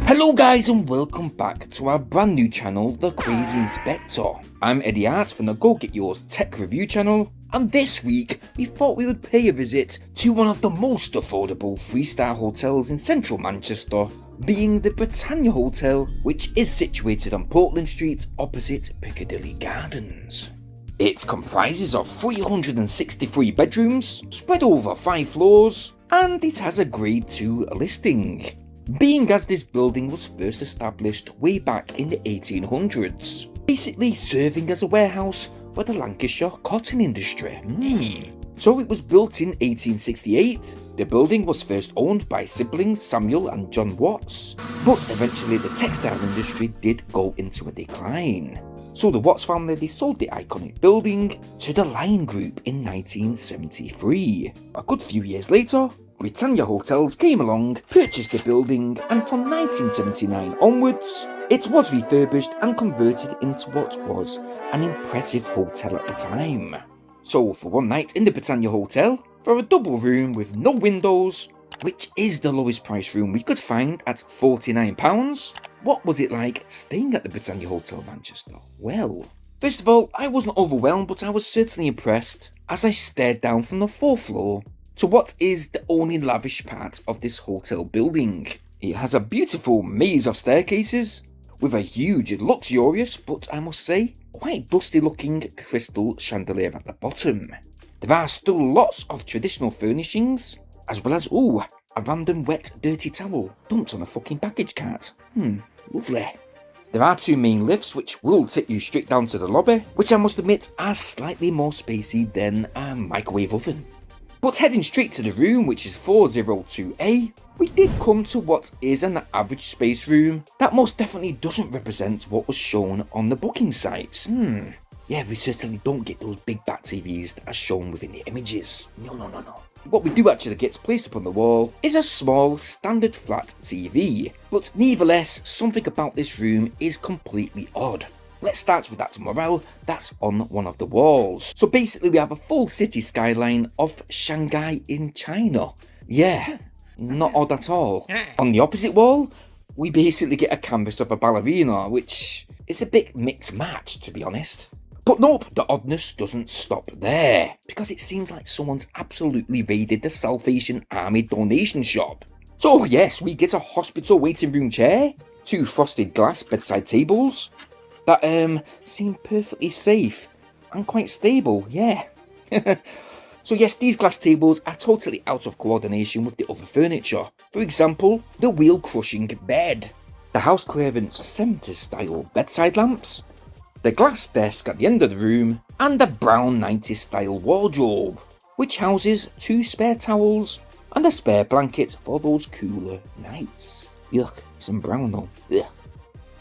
Hello guys and welcome back to our brand new channel, The Crazy Inspector. I'm Eddie Hart from the Go Get Yours Tech Review channel, and this week we thought we would pay a visit to one of the most affordable 3-star hotels in central Manchester, being the Britannia Hotel, which is situated on Portland Street opposite Piccadilly Gardens. It comprises of 363 bedrooms, spread over 5 floors, and it has a Grade 2 listing, being as this building was first established way back in the 1800s, basically serving as a warehouse for the Lancashire cotton industry. So it was built in 1868. The building was first owned by siblings Samuel and John Watts, but eventually the textile industry did go into a decline. So the Watts family, they sold the iconic building to the Lion Group in 1973. A good few years later, Britannia Hotels came along, purchased the building, and from 1979 onwards, it was refurbished and converted into what was an impressive hotel at the time. So for one night in the Britannia Hotel, for a double room with no windows, which is the lowest price room we could find at £49, what was it like staying at the Britannia Hotel Manchester? Well, first of all, I wasn't overwhelmed, but I was certainly impressed as I stared down from the 4th floor to what is the only lavish part of this hotel building. It has a beautiful maze of staircases with a huge, luxurious, but I must say, quite dusty looking crystal chandelier at the bottom. There are still lots of traditional furnishings, as well as, a random wet dirty towel dumped on a fucking baggage cart. Lovely. There are 2 main lifts which will take you straight down to the lobby, which I must admit are slightly more spacey than a microwave oven. But heading straight to the room, which is 402A, we did come to what is an average space room that most definitely doesn't represent what was shown on the booking sites. Yeah, we certainly don't get those big back TVs that are shown within the images. No. What we do actually get placed up on the wall is a small standard flat TV, but nevertheless, something about this room is completely odd. Let's start with that morale that's on one of the walls. So basically we have a full city skyline of Shanghai in China. Yeah, not odd at all. On the opposite wall, we basically get a canvas of a ballerina, which is a bit mixed match, to be honest. But nope, the oddness doesn't stop there, because it seems like someone's absolutely raided the Salvation Army donation shop. So yes, we get a hospital waiting room chair, 2 frosted glass bedside tables, that seem perfectly safe and quite stable, yeah. So yes, these glass tables are totally out of coordination with the other furniture. For example, the wheel crushing bed, the house clearance 70s style bedside lamps, the glass desk at the end of the room, and the brown 90s style wardrobe, which houses 2 spare towels and a spare blanket for those cooler nights. Yuck, some brown though. Ugh.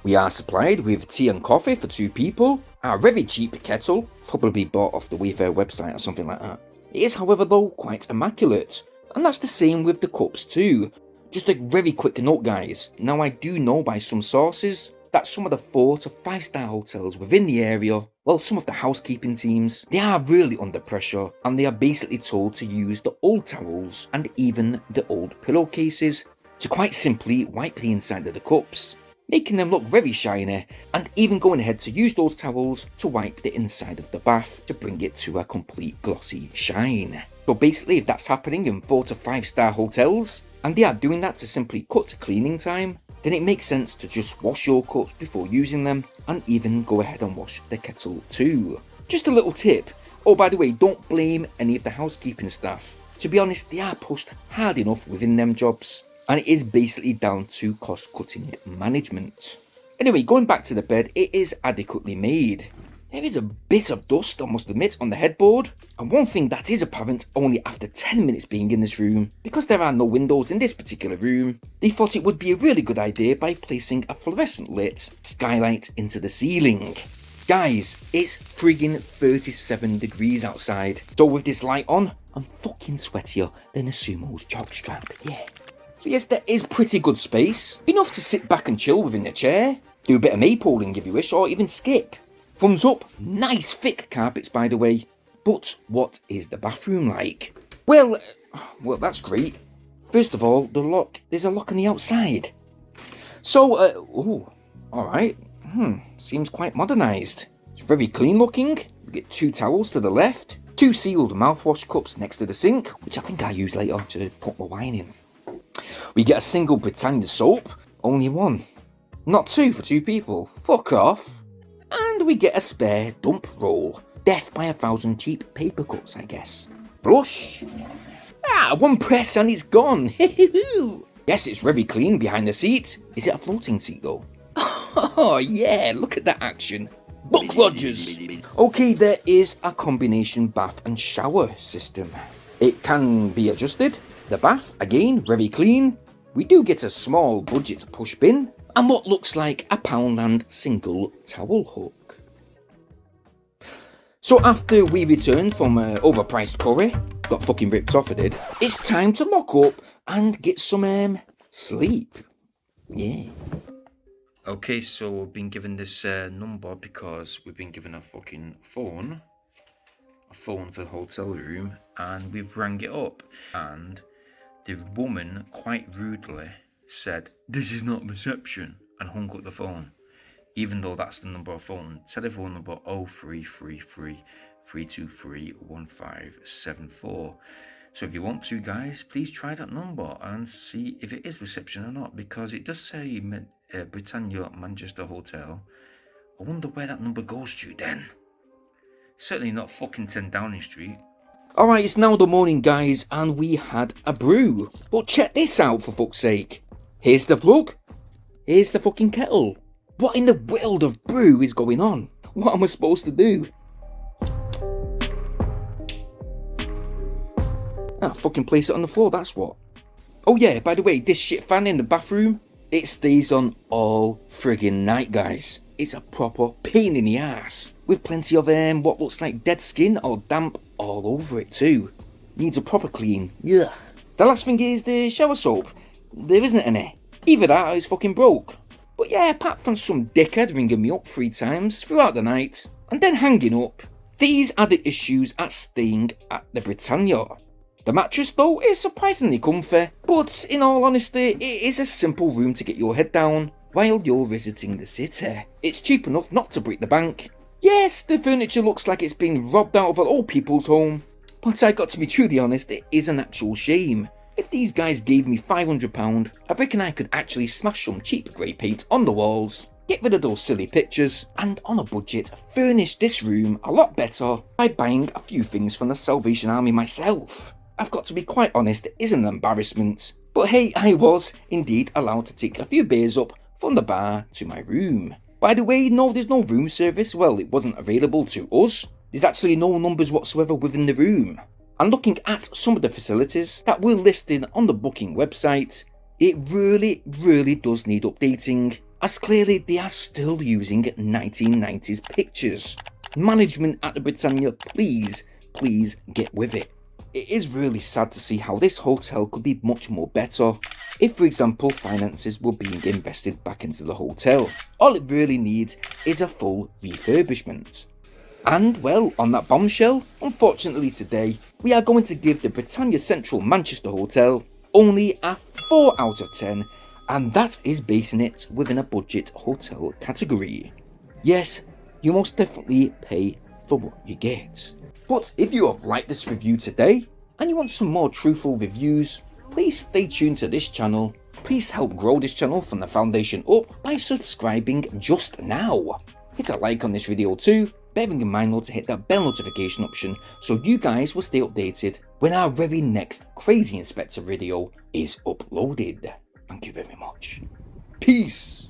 We are supplied with tea and coffee for 2 people, a very cheap kettle, probably bought off the Wayfair website or something like that. It is however though quite immaculate, and that's the same with the cups too. Just a very quick note guys, now I do know by some sources that some of the 4 to 5-star hotels within the area, well some of the housekeeping teams, they are really under pressure and they are basically told to use the old towels and even the old pillowcases to quite simply wipe the inside of the cups, making them look very shiny, and even going ahead to use those towels to wipe the inside of the bath to bring it to a complete glossy shine. So basically if that's happening in 4 to 5-star hotels, and they are doing that to simply cut cleaning time, then it makes sense to just wash your cups before using them, and even go ahead and wash the kettle too. Just a little tip. Oh, by the way, don't blame any of the housekeeping staff. To be honest, they are pushed hard enough within them jobs, and it is basically down to cost-cutting management. Anyway, going back to the bed, it is adequately made. There is a bit of dust, I must admit, on the headboard, and one thing that is apparent only after 10 minutes being in this room, because there are no windows in this particular room, they thought it would be a really good idea by placing a fluorescent lit skylight into the ceiling. Guys, it's friggin' 37 degrees outside, so with this light on, I'm fucking sweatier than a sumo's jockstrap, yeah. So yes, there is pretty good space, enough to sit back and chill within the chair, do a bit of maypoling if you wish, or even skip. Thumbs up, nice thick carpets by the way, but what is the bathroom like? Well, that's great. First of all, there's a lock on the outside. So, oh, alright. Seems quite modernised. It's very clean looking. We get 2 towels to the left, 2 sealed mouthwash cups next to the sink, which I think I use later to put my wine in. We get a single Britannia soap, only 1. Not 2 for 2 people. Fuck off. And we get a spare dump roll. Death by 1,000 cheap paper cuts, I guess. Brush. 1 press and it's gone. Yes, it's very clean behind the seat. Is it a floating seat though? Oh yeah, look at that action. Buck Rogers. Okay, there is a combination bath and shower system. It can be adjusted. The bath, again, very clean. We do get a small budget push bin and what looks like a Poundland single towel hook. So after we returned from overpriced curry, got fucking ripped off I did, it's time to lock up and get some sleep. Yeah. Okay, so we've been given this number because we've been given a fucking phone. A phone for the hotel room, and we've rang it up. And the woman quite rudely said, "This is not reception," and hung up the phone. Even though that's the number of phone. Telephone number 0333 323 1574. So if you want to, guys, please try that number and see if it is reception or not, because it does say Britannia Manchester Hotel. I wonder where that number goes to then. Certainly not fucking 10 Downing Street. Alright, it's now the morning, guys, and we had a brew. But check this out, for fuck's sake. Here's the plug. Here's the fucking kettle. What in the world of brew is going on? What am I supposed to do? Fucking place it on the floor, that's what. Oh yeah, by the way, this shit fan in the bathroom, it stays on all friggin' night, guys. It's a proper pain in the ass. With plenty of what looks like dead skin or damp all over it too. Needs a proper clean. Ugh. The last thing is the shower soap. There isn't any. Either that or it's fucking broke. But yeah, apart from some dickhead ringing me up 3 times throughout the night and then hanging up, these are the issues at staying at the Britannia. The mattress though is surprisingly comfy, but in all honesty it is a simple room to get your head down while you're visiting the city. It's cheap enough not to break the bank. Yes, the furniture looks like it's been robbed out of an old people's home, but I got to be truly honest, it is an actual shame. If these guys gave me £500, I reckon I could actually smash some cheap grey paint on the walls, get rid of those silly pictures, and on a budget furnish this room a lot better by buying a few things from the Salvation Army myself. I've got to be quite honest, it is an embarrassment. But hey, I was indeed allowed to take a few beers up from the bar to my room. By the way, no, there's no room service. Well, it wasn't available to us. There's actually no numbers whatsoever within the room. And looking at some of the facilities that were listed on the booking website, it really does need updating, as clearly they are still using 1990s pictures. Management at the Britannia, please get with it. It is really sad to see how this hotel could be much more better if, for example, finances were being invested back into the hotel. All it really needs is a full refurbishment. And well, on that bombshell, unfortunately today, we are going to give the Britannia Central Manchester Hotel only a 4 out of 10, and that is basing it within a budget hotel category. Yes, you most definitely pay for what you get. But if you have liked this review today, and you want some more truthful reviews, please stay tuned to this channel. Please help grow this channel from the foundation up by subscribing just now. Hit a like on this video too, bearing in mind though to hit that bell notification option so you guys will stay updated when our very next Crazy Inspector video is uploaded. Thank you very much. Peace!